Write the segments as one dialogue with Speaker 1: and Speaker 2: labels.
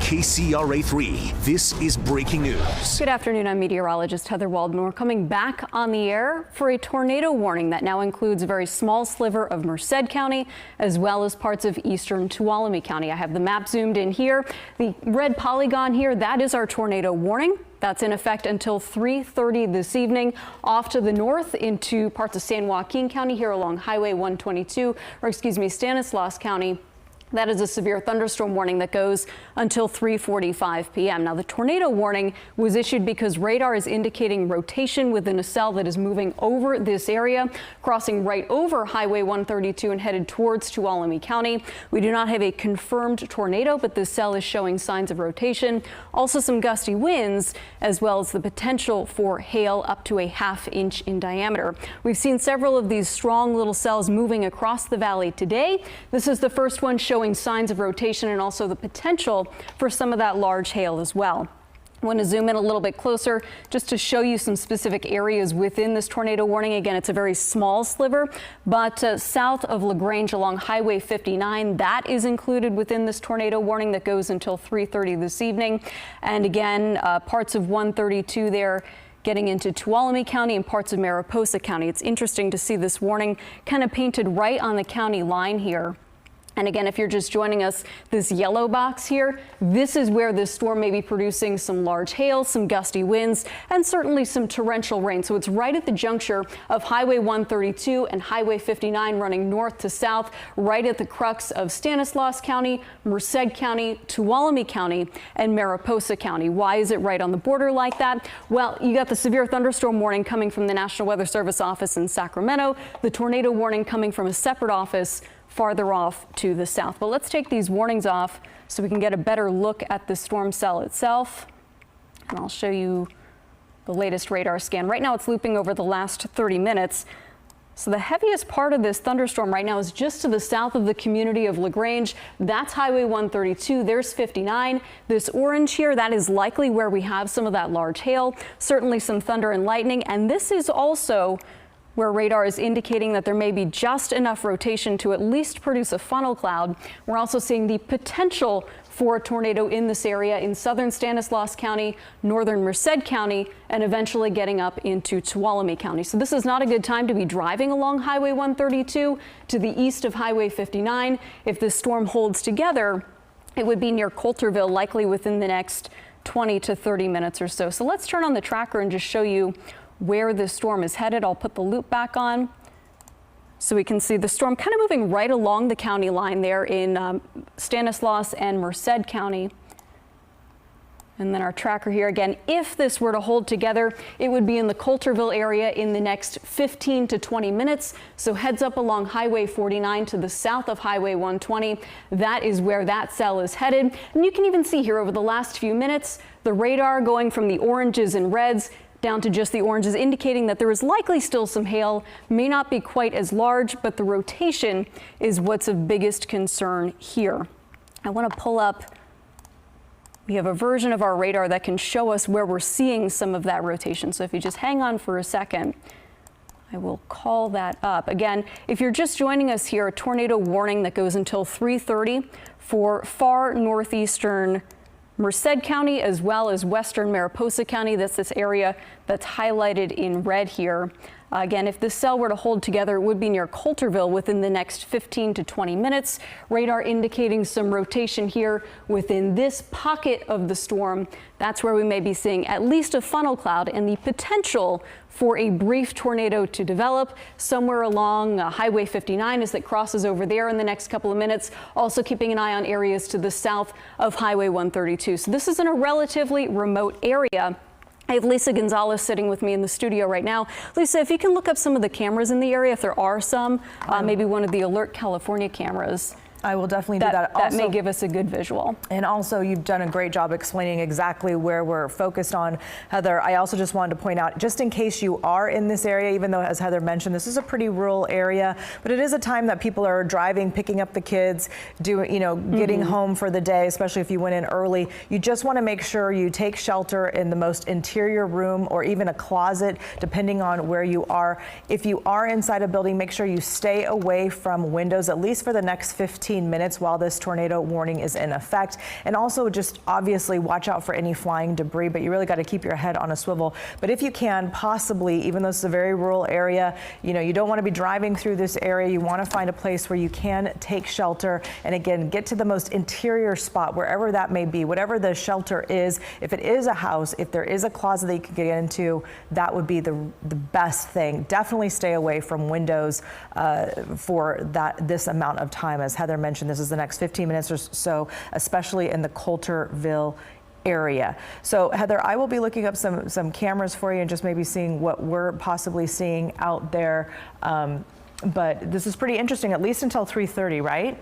Speaker 1: KCRA3, this is breaking news.
Speaker 2: Good afternoon, I'm meteorologist Heather Waldman. We're coming back on the air for a tornado warning that now includes a very small sliver of Merced County as well as parts of eastern Tuolumne County. I have the map zoomed in here. The red polygon here, that is our tornado warning. That's in effect until 3:30 this evening. Off to the north into parts of San Joaquin County here along Highway 122, or excuse me, Stanislaus County. That is a severe thunderstorm warning that goes until 3:45 p.m. Now, the tornado warning was issued because radar is indicating rotation within a cell that is moving over this area, crossing right over Highway 132 and headed towards Tuolumne County. We do not have a confirmed tornado, but this cell is showing signs of rotation. Also some gusty winds, as well as the potential for hail up to a ½ inch in diameter. We've seen several of these strong little cells moving across the valley today. This is the first one showing signs of rotation and also the potential for some of that large hail as well. I want to zoom in a little bit closer just to show you some specific areas within this tornado warning. Again, it's a very small sliver, but south of LaGrange along Highway 59, that is included within this tornado warning that goes until 3:30 this evening. And again, parts of 132 there getting into Tuolumne County and parts of Mariposa County. It's interesting to see this warning kind of painted right on the county line here. And again, if you're just joining us, this yellow box here, this is where this storm may be producing some large hail, some gusty winds, and certainly some torrential rain. So it's right at the juncture of Highway 132 and Highway 59 running north to south, right at the crux of Stanislaus County, Merced County, Tuolumne County, and Mariposa County. Why is it right on the border like that? Well, you got the severe thunderstorm warning coming from the National Weather Service office in Sacramento, the tornado warning coming from a separate office farther off to the south. But let's take these warnings off so we can get a better look at the storm cell itself. And I'll show you the latest radar scan. Right now it's looping over the last 30 minutes. So the heaviest part of this thunderstorm right now is just to the south of the community of LaGrange. That's Highway 132. There's 59. This orange here, that is likely where we have some of that large hail, certainly some thunder and lightning. And this is also where radar is indicating that there may be just enough rotation to at least produce a funnel cloud. We're also seeing the potential for a tornado in this area in southern Stanislaus County, northern Merced County, and eventually getting up into Tuolumne County. So this is not a good time to be driving along Highway 132 to the east of Highway 59. If this storm holds together, it would be near Coulterville, likely within the next 20 to 30 minutes or so. So let's turn on the tracker and just show you where this storm is headed. I'll put the loop back on so we can see the storm kind of moving right along the county line there in Stanislaus and Merced County. And then our tracker here again, if this were to hold together, it would be in the Coulterville area in the next 15 to 20 minutes. So heads up along Highway 49 to the south of Highway 120. That is where that cell is headed. And you can even see here over the last few minutes, the radar going from the oranges and reds down to just the oranges, indicating that there is likely still some hail, may not be quite as large, but the rotation is what's of biggest concern here. I want to pull up, we have a version of our radar that can show us where we're seeing some of that rotation. So if you just hang on for a second, I will call that up. Again, if you're just joining us here, a tornado warning that goes until 3:30 for far northeastern Merced County as well as western Mariposa County. That's this area that's highlighted in red here. Again, if this cell were to hold together, it would be near Coulterville within the next 15 to 20 minutes. Radar indicating some rotation here within this pocket of the storm. That's where we may be seeing at least a funnel cloud and the potential for a brief tornado to develop somewhere along Highway 59 as it crosses over there in the next couple of minutes. Also keeping an eye on areas to the south of Highway 132. So this is in a relatively remote area. I have Lisa Gonzalez sitting with me in the studio right now. Lisa, if you can look up some of the cameras in the area, if there are some, maybe one of the Alert California cameras.
Speaker 3: I will definitely do that.
Speaker 2: That may give us a good visual.
Speaker 3: And also, you've done a great job explaining exactly where we're focused on, Heather. I also just wanted to point out, just in case you are in this area, even though, as Heather mentioned, this is a pretty rural area, but it is a time that people are driving, picking up the kids, getting home for the day, especially if you went in early. You just want to make sure you take shelter in the most interior room or even a closet, depending on where you are. If you are inside a building, make sure you stay away from windows, at least for the next 15 15 minutes while this tornado warning is in effect. And also just obviously watch out for any flying debris, but you really got to keep your head on a swivel. But if you can, possibly, even though it's a very rural area, you don't want to be driving through this area. You want to find a place where you can take shelter. And again, get to the most interior spot, wherever that may be, whatever the shelter is. If it is a house, if there is a closet that you can get into, that would be the best thing. Definitely stay away from windows for this amount of time. As Heather mentioned, this is the next 15 minutes or so, especially in the Coulterville area. So Heather, I will be looking up some cameras for you and just maybe seeing what we're possibly seeing out there. But this is pretty interesting, at least until 3:30, right?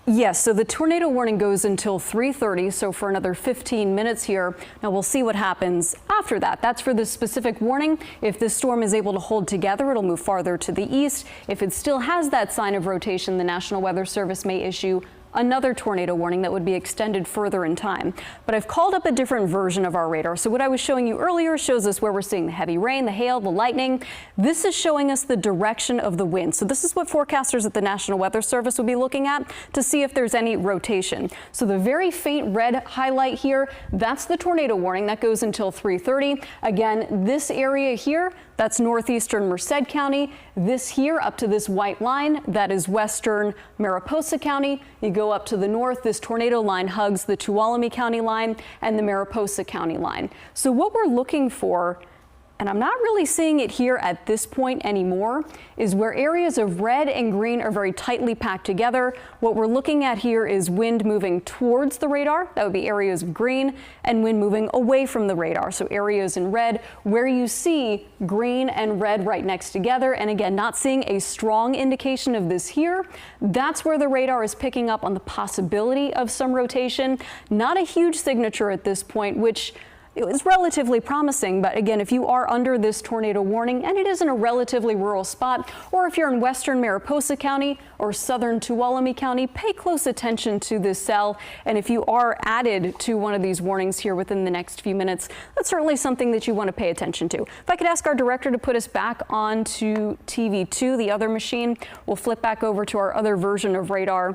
Speaker 2: Yes, so the tornado warning goes until 3:30, so for another 15 minutes here. Now we'll see what happens after that. That's for this specific warning. If this storm is able to hold together, it'll move farther to the east. If it still has that sign of rotation, the National Weather Service may issue another tornado warning that would be extended further in time. But I've called up a different version of our radar. So what I was showing you earlier shows us where we're seeing the heavy rain, the hail, the lightning. This is showing us the direction of the wind. So this is what forecasters at the National Weather Service would be looking at to see if there's any rotation. So the very faint red highlight here, that's the tornado warning that goes until 3:30. Again, this area here, that's northeastern Merced County. This here up to this white line, that is western Mariposa County. You go up to the north, this tornado line hugs the Tuolumne County line and the Mariposa County line. So what we're looking for, and I'm not really seeing it here at this point anymore, is where areas of red and green are very tightly packed together. What we're looking at here is wind moving towards the radar. That would be areas of green, and wind moving away from the radar. So areas in red where you see green and red right next together. And again, not seeing a strong indication of this here. That's where the radar is picking up on the possibility of some rotation. Not a huge signature at this point, which it was relatively promising, but again, if you are under this tornado warning and it is in a relatively rural spot, or if you're in western Mariposa County or southern Tuolumne County, pay close attention to this cell. And if you are added to one of these warnings here within the next few minutes, that's certainly something that you want to pay attention to. If I could ask our director to put us back onto TV2, the other machine, we'll flip back over to our other version of radar,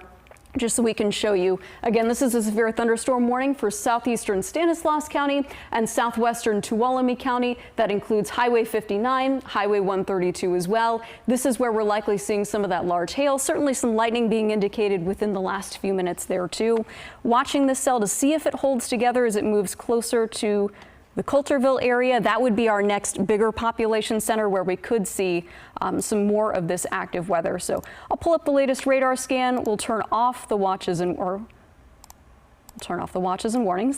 Speaker 2: just so we can show you. Again, this is a severe thunderstorm warning for southeastern Stanislaus County and southwestern Tuolumne County. That includes Highway 59, Highway 132 as well. This is where we're likely seeing some of that large hail, certainly some lightning being indicated within the last few minutes there too. Watching this cell to see if it holds together as it moves closer to the Coulterville area. That would be our next bigger population center where we could see some more of this active weather. So I'll pull up the latest radar scan. We'll turn off the watches and warnings.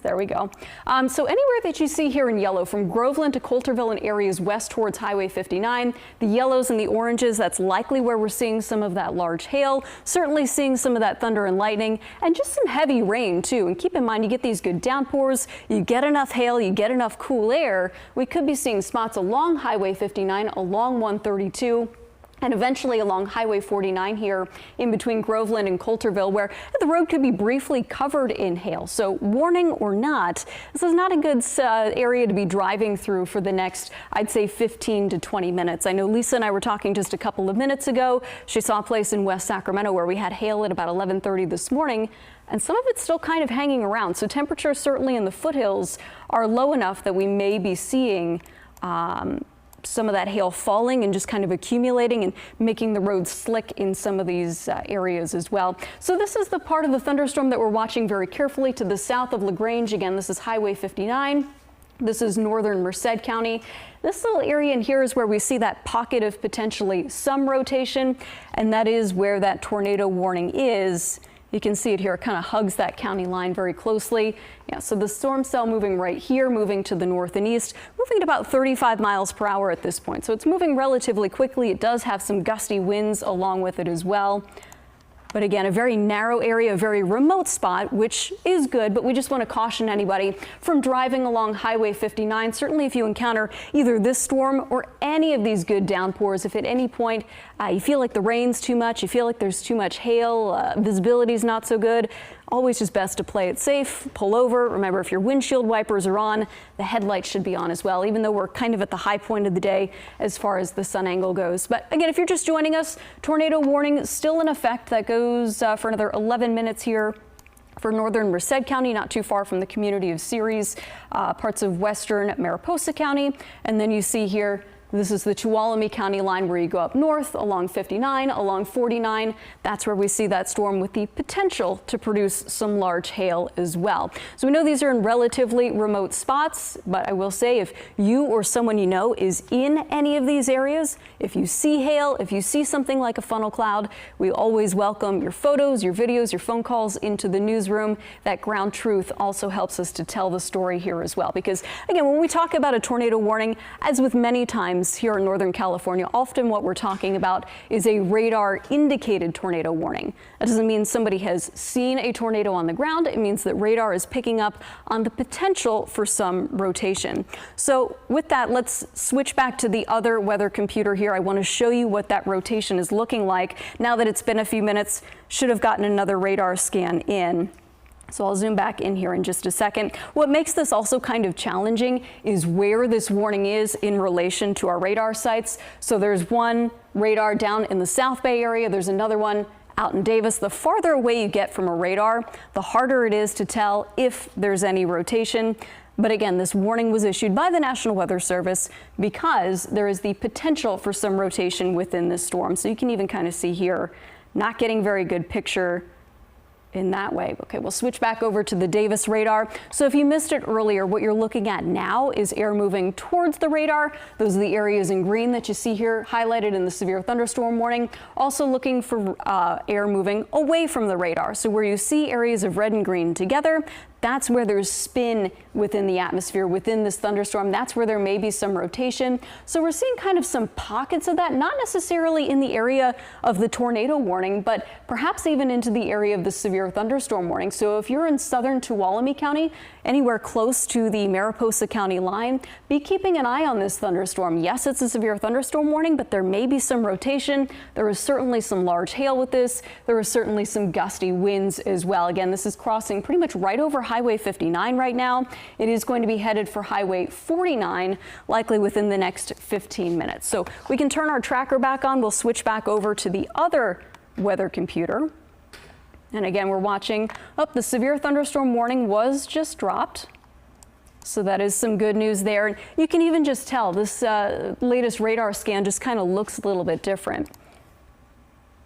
Speaker 2: There we go. So anywhere that you see here in yellow, from Groveland to Coulterville and areas west towards Highway 59, the yellows and the oranges, that's likely where we're seeing some of that large hail, certainly seeing some of that thunder and lightning, and just some heavy rain too. And keep in mind, you get these good downpours, you get enough hail, you get enough cool air. We could be seeing spots along Highway 59, along 132, and eventually along Highway 49 here in between Groveland and Coulterville, where the road could be briefly covered in hail. So warning or not, this is not a good area to be driving through for the next, I'd say, 15 to 20 minutes. I know Lisa and I were talking just a couple of minutes ago. She saw a place in West Sacramento where we had hail at about 11:30 this morning, and some of it's still kind of hanging around. So temperatures certainly in the foothills are low enough that we may be seeing some of that hail falling and just kind of accumulating and making the roads slick in some of these areas as well. So this is the part of the thunderstorm that we're watching very carefully to the south of LaGrange. Again, this is Highway 59. This is northern Merced County. This little area in here is where we see that pocket of potentially some rotation, and that is where that tornado warning is. You can see it here. It kind of hugs that county line very closely. Yeah, so the storm cell moving right here, moving to the north and east, moving at about 35 miles per hour at this point. So it's moving relatively quickly. It does have some gusty winds along with it as well. But again, a very narrow area, a very remote spot, which is good, but we just want to caution anybody from driving along Highway 59. Certainly if you encounter either this storm or any of these good downpours, if at any point you feel like the rain's too much, you feel like there's too much hail, visibility's not so good, always just best to play it safe, pull over. Remember, if your windshield wipers are on, the headlights should be on as well, even though we're kind of at the high point of the day as far as the sun angle goes. But again, if you're just joining us, tornado warning still in effect. That goes for another 11 minutes here for northern Merced County, not too far from the community of Ceres, parts of western Mariposa County. And then you see here, this is the Tuolumne County line where you go up north along 59, along 49. That's where we see that storm with the potential to produce some large hail as well. So we know these are in relatively remote spots, but I will say if you or someone you know is in any of these areas, if you see hail, if you see something like a funnel cloud, we always welcome your photos, your videos, your phone calls into the newsroom. That ground truth also helps us to tell the story here as well. Because again, when we talk about a tornado warning, as with many times here in Northern California, often what we're talking about is a radar indicated tornado warning. That doesn't mean somebody has seen a tornado on the ground. It means that radar is picking up on the potential for some rotation. So with that, let's switch back to the other weather computer here. I want to show you what that rotation is looking like. Now that it's been a few minutes, should have gotten another radar scan in. So I'll zoom back in here in just a second. What makes this also kind of challenging is where this warning is in relation to our radar sites. So there's one radar down in the South Bay area. There's another one out in Davis. The farther away you get from a radar, the harder it is to tell if there's any rotation. But again, this warning was issued by the National Weather Service because there is the potential for some rotation within this storm. So you can even kind of see here, not getting very good picture in that way. Okay, we'll switch back over to the Davis radar. So if you missed it earlier, what you're looking at now is air moving towards the radar. Those are the areas in green that you see here highlighted in the severe thunderstorm warning. Also looking for air moving away from the radar. So where you see areas of red and green together, that's where there's spin within the atmosphere, within this thunderstorm. That's where there may be some rotation. So we're seeing kind of some pockets of that, not necessarily in the area of the tornado warning, but perhaps even into the area of the severe thunderstorm warning. So if you're in southern Tuolumne County, anywhere close to the Mariposa County line, be keeping an eye on this thunderstorm. Yes, it's a severe thunderstorm warning, but there may be some rotation. There is certainly some large hail with this. There is certainly some gusty winds as well. Again, this is crossing pretty much right over Highway 59 right now. It is going to be headed for Highway 49, likely within the next 15 minutes. So we can turn our tracker back on. We'll switch back over to the other weather computer. And again, we're watching, the severe thunderstorm warning was just dropped. So that is some good news there. And you can even just tell this latest radar scan just kind of looks a little bit different.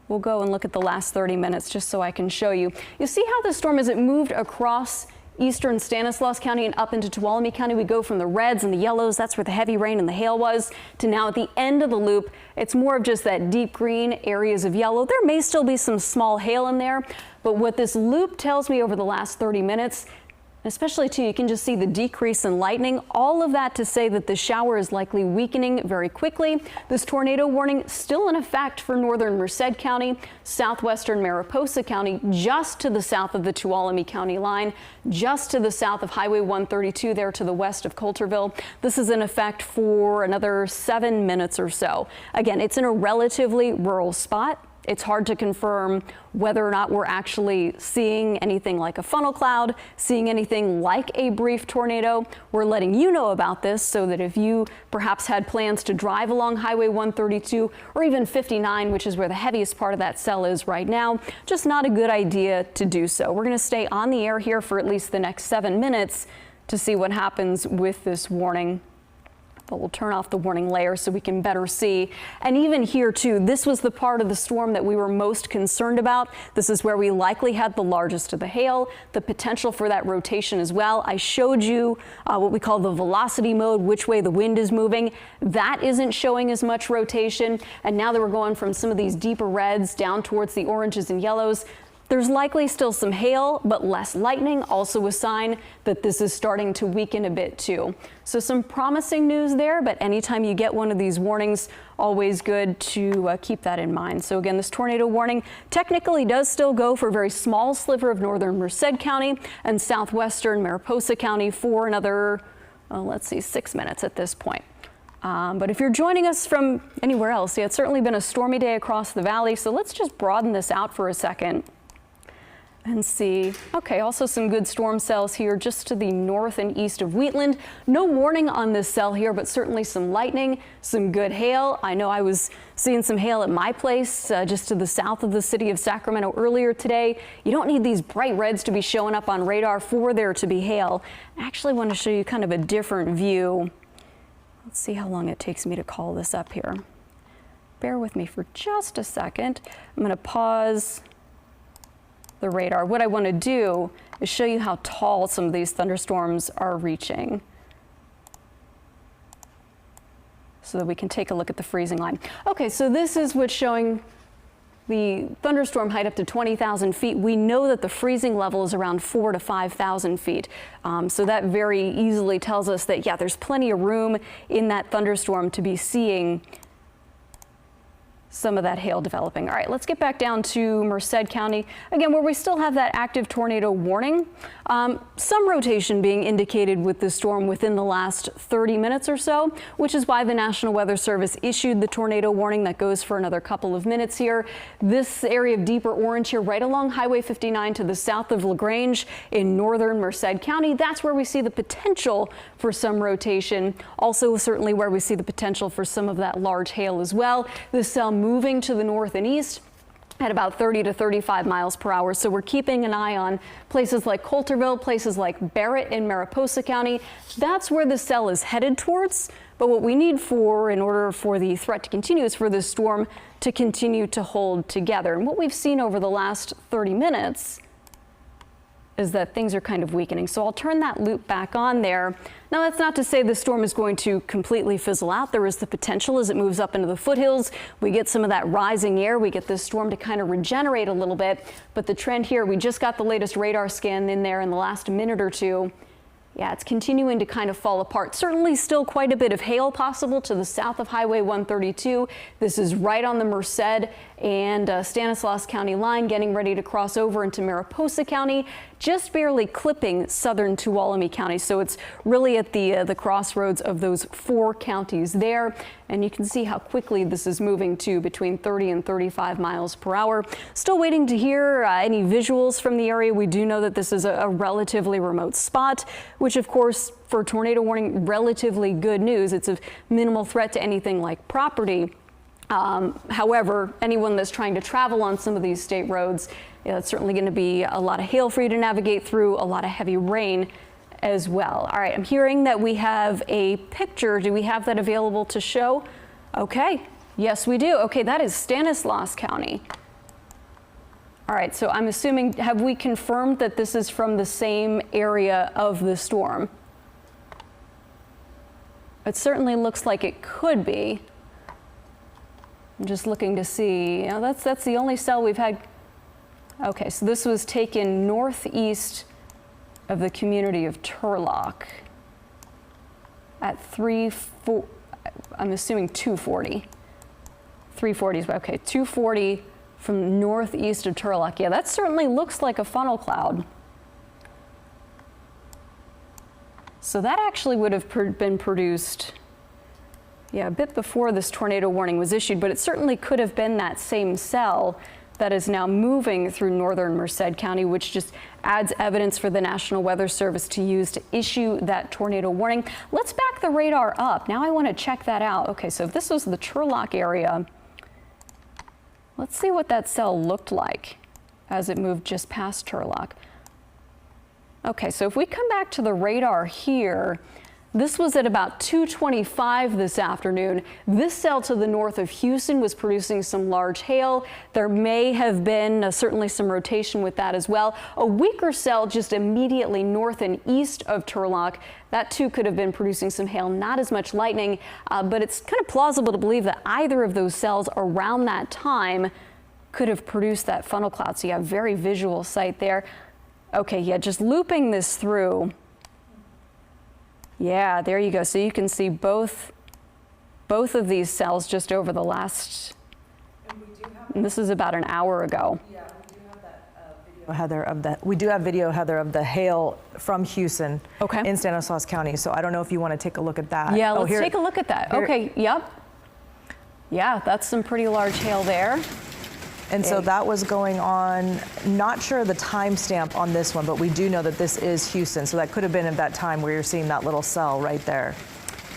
Speaker 2: We'll go and look at the last 30 minutes just so I can show you. You see how the storm, as it moved across eastern Stanislaus County and up into Tuolumne County, we go from the reds and the yellows, that's where the heavy rain and the hail was, to now at the end of the loop, it's more of just that deep green areas of yellow. There may still be some small hail in there, but what this loop tells me over the last 30 minutes, especially too, you can just see the decrease in lightning, all of that to say that the shower is likely weakening very quickly. This tornado warning still in effect for northern Merced County, southwestern Mariposa County, just to the south of the Tuolumne County line, just to the south of Highway 132 there to the west of Coulterville. This is in effect for another 7 minutes or so. Again, it's in a relatively rural spot. It's hard to confirm whether or not we're actually seeing anything like a funnel cloud, seeing anything like a brief tornado. We're letting you know about this so that if you perhaps had plans to drive along Highway 132 or even 59, which is where the heaviest part of that cell is right now, just not a good idea to do so. We're going to stay on the air here for at least the next 7 minutes to see what happens with this warning. But we'll turn off the warning layer so we can better see. And even here too, this was the part of the storm that we were most concerned about. This is where we likely had the largest of the hail, the potential for that rotation as well. I showed you what we call the velocity mode, which way the wind is moving. That isn't showing as much rotation. And now that we're going from some of these deeper reds down towards the oranges and yellows, there's likely still some hail, but less lightning, also a sign that this is starting to weaken a bit too. So some promising news there, but anytime you get one of these warnings, always good to keep that in mind. So again, this tornado warning technically does still go for a very small sliver of northern Merced County and southwestern Mariposa County for another, let's see, 6 minutes at this point. But if you're joining us from anywhere else, it's certainly been a stormy day across the valley. So let's just broaden this out for a second. and see. Okay, also some good storm cells here just to the north and east of Wheatland. No warning on this cell here, but certainly some lightning, some good hail. I know I was seeing some hail at my place just to the south of the city of Sacramento earlier today. You don't need these bright reds to be showing up on radar for there to be hail. I actually want to show you kind of a different view. Let's see how long it takes me to call this up here. Bear with me for just a second. I'm going to pause the radar. What I want to do is show you how tall some of these thunderstorms are reaching so that we can take a look at the freezing line. Okay, so this is what's showing the thunderstorm height up to 20,000 feet. We know that the freezing level is around 4,000 to 5,000 feet. So that very easily tells us that, yeah, there's plenty of room in that thunderstorm to be seeing some of that hail developing. All right, let's get back down to Merced County, again, where we still have that active tornado warning. Some rotation being indicated with the storm within the last 30 minutes or so, which is why the National Weather Service issued the tornado warning that goes for another couple of minutes here. This area of deeper orange here, right along Highway 59 to the south of LaGrange in northern Merced County, that's where we see the potential for some rotation. Also, certainly where we see the potential for some of that large hail as well. This cell moving to the north and east at about 30 to 35 miles per hour. So we're keeping an eye on places like Coulterville, places like Barrett in Mariposa County. That's where the cell is headed towards. But what we need for, in order for the threat to continue, is for this storm to continue to hold together. And what we've seen over the last 30 minutes is that things are kind of weakening. So I'll turn that loop back on there. Now, that's not to say the storm is going to completely fizzle out. There is the potential as it moves up into the foothills. We get some of that rising air. We get this storm to kind of regenerate a little bit. But the trend here, we just got the latest radar scan in there in the last minute or two. Yeah, it's continuing to kind of fall apart. Certainly still quite a bit of hail possible to the south of Highway 132. This is right on the Merced and Stanislaus County line, getting ready to cross over into Mariposa County, just barely clipping southern Tuolumne County. So it's really at the crossroads of those four counties there. And you can see how quickly this is moving to between 30 and 35 miles per hour. Still waiting to hear any visuals from the area. We do know that this is a relatively remote spot, which of course for tornado warning, relatively good news. It's a minimal threat to anything like property. However, anyone that's trying to travel on some of these state roads, it's certainly going to be a lot of hail for you to navigate through, a lot of heavy rain as well. All right, I'm hearing that we have a picture. Do we have that available to show? Okay, yes, we do. Okay, that is Stanislaus County. All right, so I'm assuming, have we confirmed that this is from the same area of the storm? It certainly looks like it could be. I'm just looking to see. You know, that's the only cell we've had. Okay, so this was taken northeast of the community of Turlock at 340. I'm assuming 240. 340s. Okay, 240 from northeast of Turlock. Yeah, that certainly looks like a funnel cloud. So that actually would have been produced, yeah, a bit before this tornado warning was issued, but it certainly could have been that same cell that is now moving through northern Merced County, which just adds evidence for the National Weather Service to use to issue that tornado warning. Let's back the radar up. Now I want to check that out. Okay, so if this was the Turlock area, let's see what that cell looked like as it moved just past Turlock. Okay, so if we come back to the radar here, this was at about 2:25 this afternoon. This cell to the north of Houston was producing some large hail. There may have been certainly some rotation with that as well. A weaker cell just immediately north and east of Turlock. That too could have been producing some hail, not as much lightning, but it's kind of plausible to believe that either of those cells around that time could have produced that funnel cloud. So you have very visual sight there. Okay, yeah, just looping this through. Yeah, there you go. So you can see both of these cells just over the last, and this is about an hour ago.
Speaker 3: Yeah, we do have that video, Heather, we do have video, Heather, of the hail from Houston in Stanislaus County. So I don't know if you want to take a look at that.
Speaker 2: Yeah, let's take a look at that. Okay, yep. Yeah, that's some pretty large hail there.
Speaker 3: And so that was going on, not sure the timestamp on this one, but we do know that this is Houston. So that could have been at that time where you're seeing that little cell right there.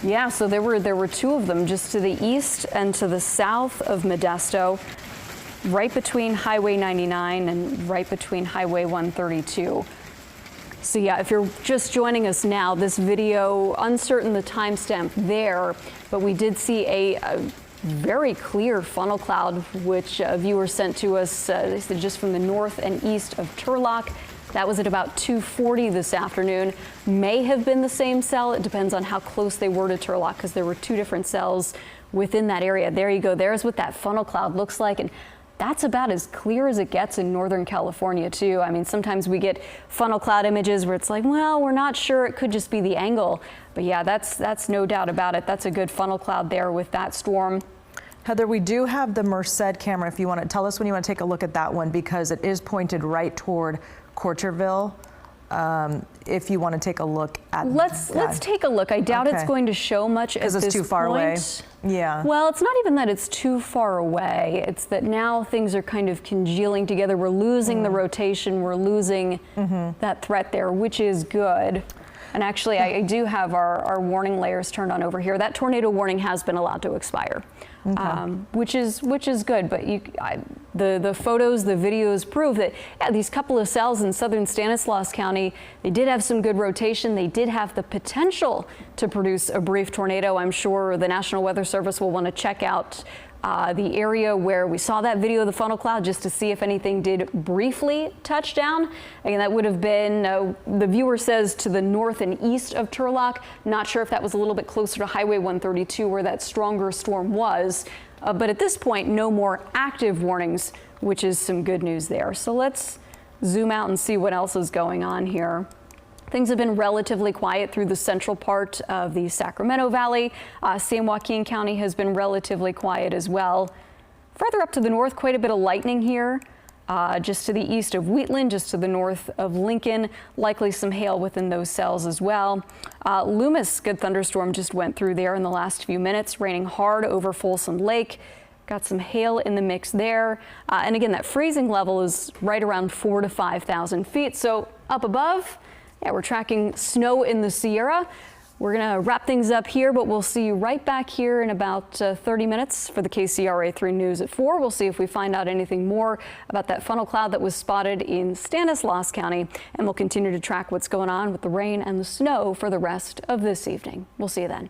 Speaker 2: Yeah, so there were two of them just to the east and to the south of Modesto, right between Highway 99 and right between Highway 132. So yeah, if you're just joining us now, this video, uncertain the timestamp there, but we did see a very clear funnel cloud, which a viewer sent to us, they said just from the north and east of Turlock. That was at about 2:40 this afternoon. May have been the same cell. It depends on how close they were to Turlock, because there were two different cells within that area. There you go. There's what that funnel cloud looks like. And that's about as clear as it gets in Northern California, too. I mean, sometimes we get funnel cloud images where it's like, well, we're not sure. It could just be the angle. But yeah, that's no doubt about it. That's a good funnel cloud there with that storm.
Speaker 3: Heather, we do have the Merced camera. If you want to tell us when you want to take a look at that one, because it is pointed right toward Courterville. If you want to take a look at
Speaker 2: let's take a look. I doubt it's going to show much at this point.
Speaker 3: Because it's too far away. Yeah.
Speaker 2: Well, it's not even that it's too far away. It's that now things are kind of congealing together. We're losing the rotation. We're losing that threat there, which is good. And actually, I do have our warning layers turned on over here. That tornado warning has been allowed to expire, which is good. But the photos, the videos prove that these couple of cells in southern Stanislaus County, they did have some good rotation. They did have the potential to produce a brief tornado. I'm sure the National Weather Service will want to check out the area where we saw that video of the funnel cloud just to see if anything did briefly touch down. Again, that would have been, the viewer says, to the north and east of Turlock. Not sure if that was a little bit closer to Highway 132 where that stronger storm was. But at this point, no more active warnings, which is some good news there. So let's zoom out and see what else is going on here. Things have been relatively quiet through the central part of the Sacramento Valley. San Joaquin County has been relatively quiet as well. Further up to the north, quite a bit of lightning here. Just to the east of Wheatland, just to the north of Lincoln, likely some hail within those cells as well. Loomis, good thunderstorm just went through there in the last few minutes, raining hard over Folsom Lake. Got some hail in the mix there. And again, that freezing level is right around 4,000 to 5,000 feet. So up above, yeah, we're tracking snow in the Sierra. We're going to wrap things up here, but we'll see you right back here in about 30 minutes for the KCRA 3 News at 4. We'll see if we find out anything more about that funnel cloud that was spotted in Stanislaus County, and we'll continue to track what's going on with the rain and the snow for the rest of this evening. We'll see you then.